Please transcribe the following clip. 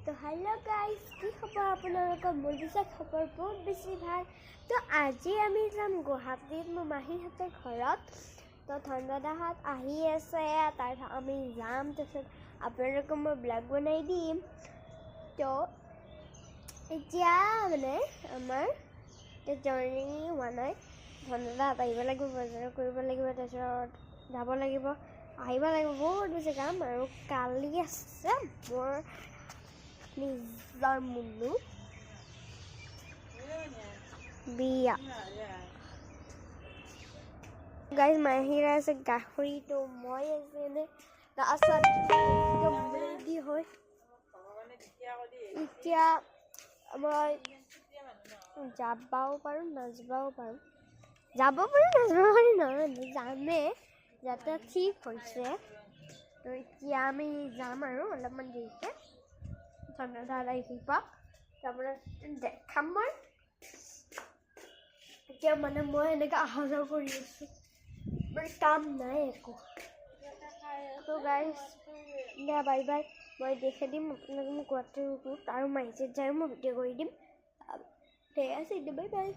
তো hello' guys, কি খবৰ আপোনালোকৰ? মোৰ পিছে খবৰ বহুত বেছি ভাল। তো আজি আমি যাম গুৱাহাটীত মোৰ মাহীহঁতৰ ঘৰত। তো ধনদাদাহঁত আহি আছে, তাত আমি যাম। তাৰপিছত আপোনালোকক মই ব্লগ বনাই দিম। তো এতিয়া মানে আমাৰ জাৰ্ণি হোৱা নাই। ধনদাদাহঁত আহিব লাগিব, বজাৰ কৰিব লাগিব, তাৰপিছত যাব লাগিব, আহিব লাগিব, বহুত বেছি কাম। আৰু কালি আছে মোৰ নিজৰ মুনু বিয়া। গাইজ মাহীৰা আছে, গাহৰিটো মই আছে এনে ৰেডি হয়। এতিয়া মই যাবও পাৰোঁ, নাযাবও পাৰোঁ। যাব পাৰোঁ, নাযাব পাৰোঁ নহয়, যামে যাতে ঠিক হৈছে। তো এতিয়া আমি যাম আৰু অলপমান দেৰিকৈ। ধনদাদা আহিব, তাৰপৰা দেখাম মই। এতিয়া মানে মই এনেকৈ অহা যোৱা কৰি আছোঁ, মোৰ কাম নাই একো। তো গাইজ দিয়া বাই বাই। মই দেখাই দিম আপোনালোকে মোক গুৱাহাটীৰ ৰুট আৰু মাইজেত যায় মই ভিডিঅ' কৰি দিম। ঠিক আছে, বাই বাই।